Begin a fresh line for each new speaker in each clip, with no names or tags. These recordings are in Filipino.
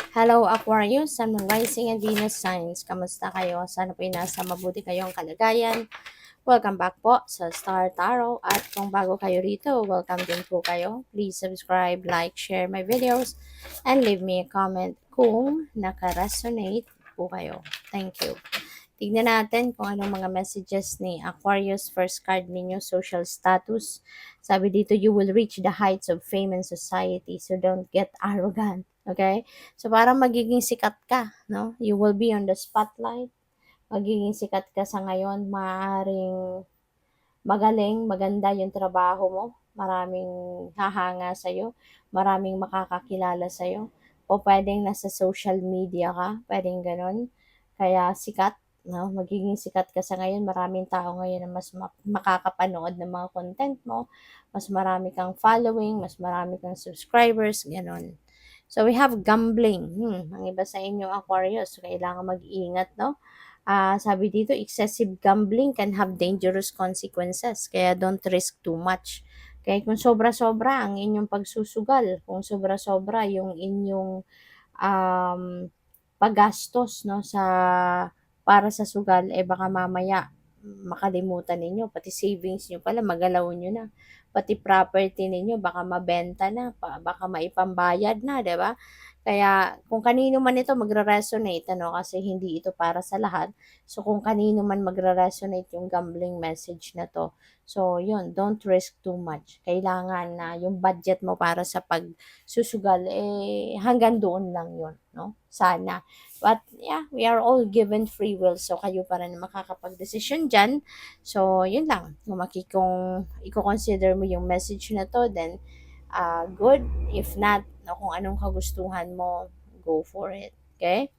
Hello Aquarius, Sun, Moon, Rising, and Venus signs. Kamusta kayo? Sana po nasa mabuti kayong kalagayan. Welcome back po sa Star Tarot. At kung bago kayo rito, welcome din po kayo. Please subscribe, like, share my videos, and leave me a comment kung naka-resonate po kayo. Thank you. Tignan natin kung anong mga messages ni Aquarius. First card ninyo, social status. Sabi dito, you will reach the heights of fame and society, so don't get arrogant. Okay? So, parang magiging sikat ka, no? You will be on the spotlight. Magiging sikat ka sa ngayon. Maaaring magaling, maganda yung trabaho mo. Maraming hahanga sa'yo. Maraming makakakilala sa'yo. O pwedeng nasa social media ka. Pwedeng ganun. Kaya sikat, no? Magiging sikat ka sa ngayon. Maraming tao ngayon na mas makakapanood ng mga content mo. Mas marami kang following. Mas marami kang subscribers. Ganun. So, we have gambling. Ang iba sa inyo, Aquarius, kailangan mag-ingat, no? Sabi dito, excessive gambling can have dangerous consequences. Kaya don't risk too much. Kaya kung sobra-sobra ang inyong pagsusugal, kung sobra-sobra yung inyong um, paggastos, no, para sa sugal, baka mamaya makalimutan ninyo, pati savings nyo pala, magalaw nyo na. Pati property ninyo, baka mabenta na, baka maipambayad na, di ba? Kaya kung kanino man ito magre-resonate, ano, kasi hindi ito para sa lahat. So kung kanino man magre-resonate yung gambling message na to, so yun, don't risk too much. Kailangan na yung budget mo para sa pagsusugal, hanggang doon lang yun, no? Sana. But yeah, we are all given free will. So kayo pa rin makakapag-decision dyan. So yun lang. Kung i-consider mo yung message na to, then good. If not, no, kung anong kagustuhan mo, go for it. Okay?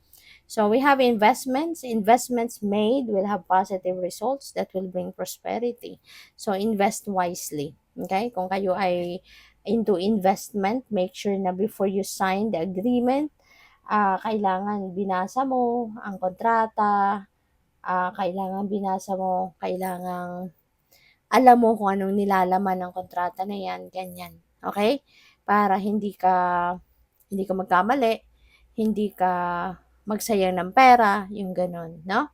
So we have investments. Investments made will have positive results that will bring prosperity. So invest wisely. Okay? Kung kayo ay into investment, make sure na before you sign the agreement, kailangan binasa mo ang kontrata, kailangan binasa mo, kailangan alam mo kung anong nilalaman ng kontrata na yan, ganyan. Okay? Para hindi ka magkamali, hindi ka magsayang ng pera, yung ganun, no?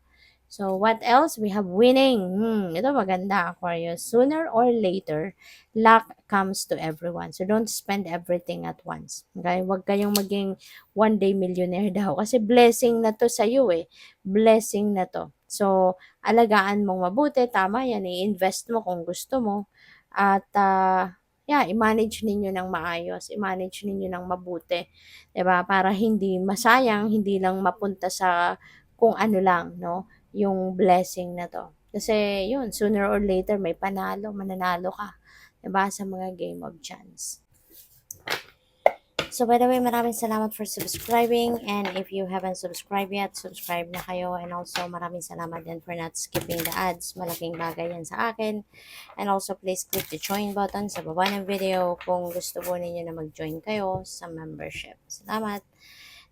So, what else? We have winning. Ito maganda, Aquarius. Sooner or later, luck comes to everyone. So, don't spend everything at once. Okay? Huwag kayong maging one-day millionaire daw. Kasi blessing na to sa iyo eh. Blessing na to. So, alagaan mong mabuti. Tama yan. I-invest mo kung gusto mo. At, yeah, i-manage ninyo ng maayos. I-manage ninyo ng mabuti. 'Di ba? Para hindi masayang, hindi lang mapunta sa kung ano lang, no? Yung blessing na to. Kasi yun, sooner or later may mananalo ka, 'di ba, sa mga game of chance. So by the way, maraming salamat for subscribing, and if you haven't subscribed yet, subscribe na kayo, and also maraming salamat din for not skipping the ads. Malaking bagay yan sa akin. And also please click the join button sa baba ng video kung gusto po ninyo na mag-join kayo sa membership. Salamat!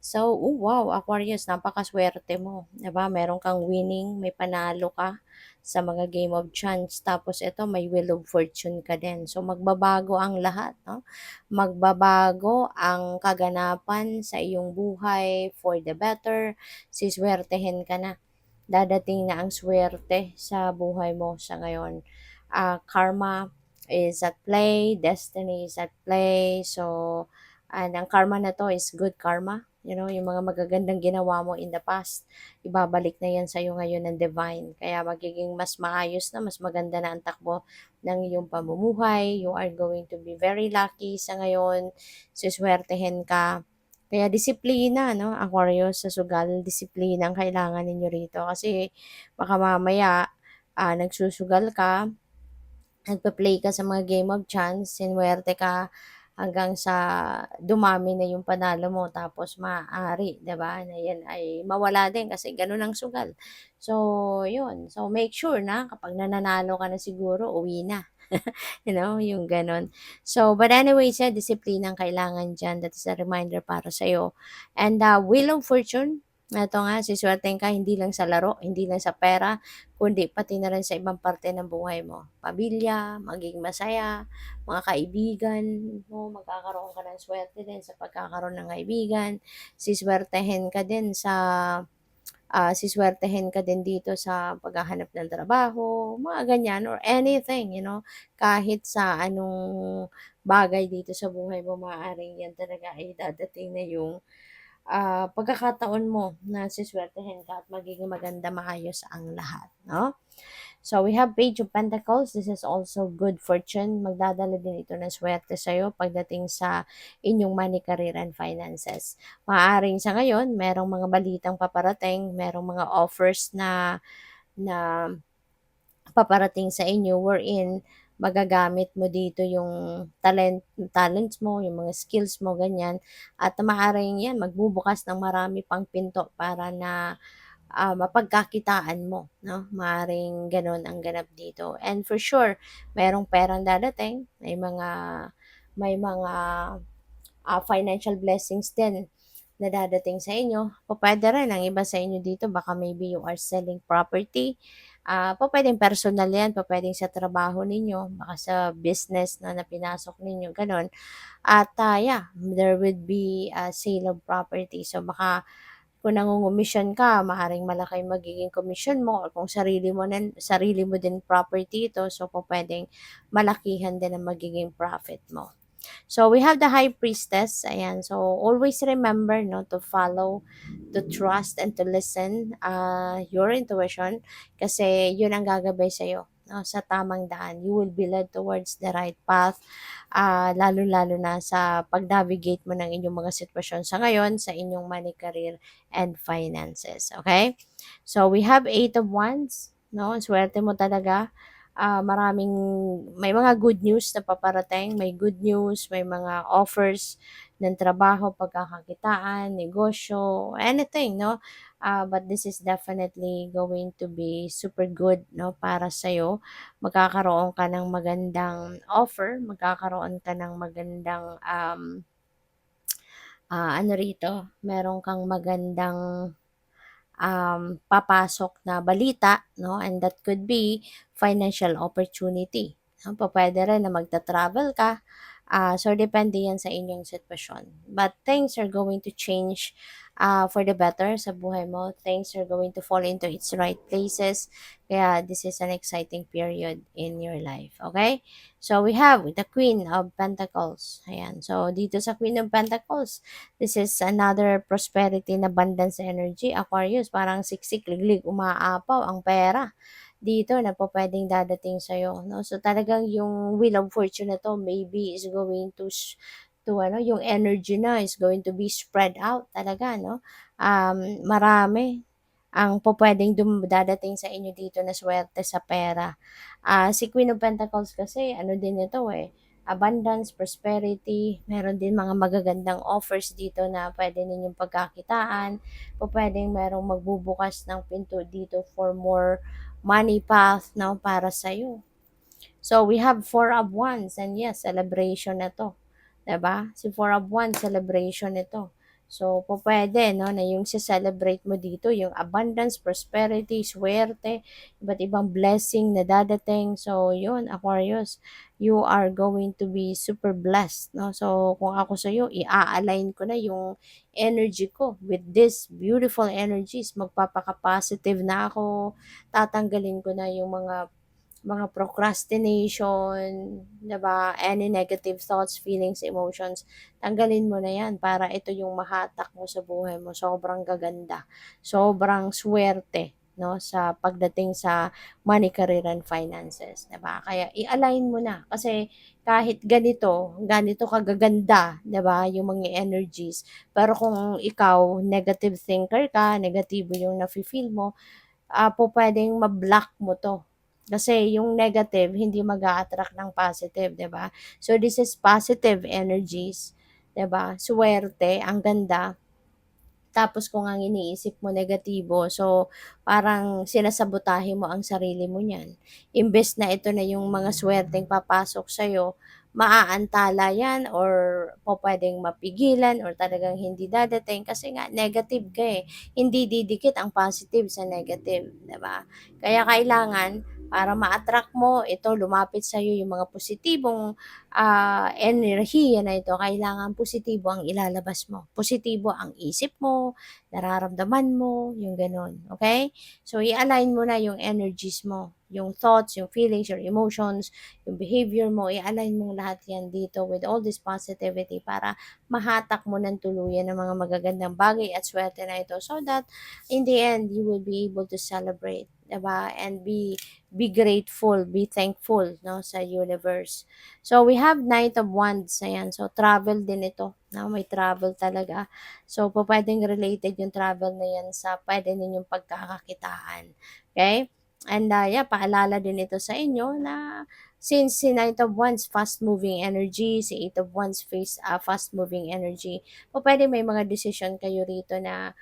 So, wow, Aquarius, napakaswerte mo. Diba? Meron kang winning, may panalo ka sa mga game of chance. Tapos ito, may wheel of fortune ka din. So, magbabago ang lahat. No? Magbabago ang kaganapan sa iyong buhay for the better. Siswertehin ka na. Dadating na ang swerte sa buhay mo sa ngayon. Karma is at play, destiny is at play. So, and ang karma na to is good karma. You know, yung mga magagandang ginawa mo in the past, ibabalik na yan sa'yo ngayon ng divine. Kaya magiging mas maayos na, mas maganda na ang takbo ng iyong pamumuhay. You are going to be very lucky sa ngayon. Siswertehin ka. Kaya disiplina, no? Aquarius, sa sugal, disiplina ang kailangan ninyo rito. Kasi baka mamaya, nagsusugal ka, nagpa-play ka sa mga game of chance, sinuwerte ka hanggang sa dumami na yung panalo mo, tapos maaari, 'di ba, na yan ay mawala din kasi ganun ang sugal. So, yun. So, make sure na kapag nananalo ka na siguro, uwi na. You know, yung ganun. So, but anyway, disiplina ang kailangan dyan. That is a reminder para sa'yo. And Wheel of Fortune, Eto nga, siswertehin ka hindi lang sa laro, hindi lang sa pera, kundi pati na rin sa ibang parte ng buhay mo. Pamilya, maging masaya, mga kaibigan mo, magkakaroon ka ng swerte din sa pagkakaroon ng kaibigan. Siswertehin ka din sa siswertehin ka din dito sa paghahanap ng trabaho, mga ganyan or anything, kahit sa anong bagay dito sa buhay mo, maaaring yan talaga ay dadating na yung pagkakataon mo na siswertehin ka at magiging maganda, maayos ang lahat, no? So, we have Page of Pentacles. This is also good fortune. Magdadala din ito ng swerte sa'yo pagdating sa inyong money, career, and finances. Maaaring sa ngayon, merong mga balitang paparating, merong mga offers na paparating sa inyo wherein magagamit mo dito yung talents mo, yung mga skills mo, ganyan. At maaaring yan, magbubukas ng marami pang pinto para na mapagkakitaan mo, no? Maaaring gano'n ang ganap dito. And for sure, merong perang dadating, may mga financial blessings din na dadating sa inyo. Pupuwede rin ang iba sa inyo dito, baka maybe you are selling property. Pupuwedeng personal 'yan, pupuwedeng sa trabaho ninyo, baka sa business na pinasok ninyo, gano'n. At, yeah, there would be a sale of property. So, baka kung nangungumisyon ka, maaaring malaki yung magiging komisyon mo or kung sarili mo din property ito, so pupuwedeng malakihan din ang magiging profit mo. So, we have the High Priestess. Ayan. So, always remember, no, to follow, to trust, and to listen your intuition kasi yun ang gagabay sa'yo, no, sa tamang daan. You will be led towards the right path, lalo-lalo na sa pag-navigate mo ng inyong mga sitwasyon sa ngayon, sa inyong money, career, and finances. Okay? So, we have Eight of Wands. No? Swerte mo talaga. May mga good news na paparating, may good news, may mga offers ng trabaho, pagkakakitaan, negosyo, anything, no? But this is definitely going to be super good, no, para sa'yo. Magkakaroon ka ng magandang offer, magkakaroon ka ng magandang, ano rito, meron kang magandang papasok na balita, no? And that could be financial opportunity. No? Pwede rin na magta-travel ka. So, depende yan sa inyong sitwasyon. But things are going to change for the better sa buhay mo. Things are going to fall into its right places. Kaya this is an exciting period in your life. Okay? So, we have the Queen of Pentacles. Ayan. So, dito sa Queen of Pentacles, this is another prosperity and abundance energy. Aquarius, parang siksik, liglig, umaapaw ang pera dito na po pwedeng dadating sa'yo, no? So, talagang yung wheel of fortune na to maybe is going to yung energy na is going to be spread out talaga, no? Marami ang pupwedeng dadating sa inyo dito na swerte sa pera. Si Queen of Pentacles kasi, ano din ito abundance, prosperity, meron din mga magagandang offers dito na pwede ninyong pagkakitaan, pwedeng merong magbubukas ng pinto dito for more money path, no, para sa'yo. So, we have Four of Wands, and yes, celebration na to. 'Di ba? Si Four of Wands, celebration ito. So, pwede, no, na yung celebrate mo dito, yung abundance, prosperity, swerte, iba't ibang blessing na dadating. So, yun, Aquarius, you are going to be super blessed, no? So, kung ako sa'yo, i-align ko na yung energy ko with this beautiful energies. Magpapaka-positive na ako, tatanggalin ko na yung mga procrastination, 'di ba? Any negative thoughts, feelings, emotions, tanggalin mo na 'yan para ito yung mahatak mo sa buhay mo. Sobrang gaganda. Sobrang swerte, no, sa pagdating sa money, career, and finances, 'di ba? Kaya i-align mo na kasi kahit ganito kagaganda, 'di ba, yung mga energies. Pero kung ikaw negative thinker ka, negatibo yung nafi-feel mo, pupuwedeng ma-block mo 'to. Kasi yung negative hindi mag-a-attract ng positive, 'di ba? So, this is positive energies, 'di ba? Suwerte, ang ganda. Tapos kung ang iniisip mo negatibo, so parang sinasabotahe mo ang sarili mo niyan. Imbes na ito na yung mga suwerteng papasok sa'yo, maaantala yan or pwedeng mapigilan or talagang hindi dadating kasi nga negative ka eh. Hindi didikit ang positive sa negative, 'di ba? Kaya kailangan para ma-attract mo ito, lumapit sa iyo yung mga positibong enerhiya na ito, kailangan positibo ang ilalabas mo. Positibo ang isip mo, nararamdaman mo, yung ganun. Okay? So, i-align mo na yung energies mo, yung thoughts, yung feelings, your emotions, yung behavior mo, i-align mo lahat yan dito with all this positivity para mahatak mo ng tuluyan ng mga magagandang bagay at swerte na ito so that in the end, you will be able to celebrate, diba? And be grateful, be thankful, no, sa universe. So, we have Knight of Wands, ayan. So, travel din ito, no? May travel talaga. So, pwedeng related yung travel na yan sa pwede ninyong pagkakakitaan. Okay? And yeah, paalala din ito sa inyo na since si Knight of Wands, fast-moving energy, si Eight of Wands, fast-moving energy, pwede may mga decision kayo rito na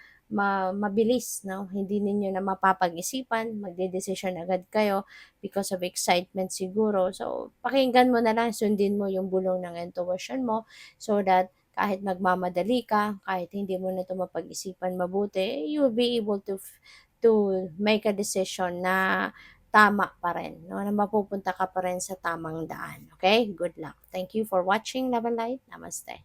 mabilis, no? Hindi ninyo na mapapag-isipan, magde-decision agad kayo because of excitement siguro. So, pakinggan mo na lang, sundin mo yung bulong ng intuition mo so that kahit magmamadali ka, kahit hindi mo na ito mapag-isipan mabuti, you will be able to make a decision na tama pa rin, no? Na mapupunta ka pa rin sa tamang daan. Okay? Good luck. Thank you for watching. Love and light. Namaste.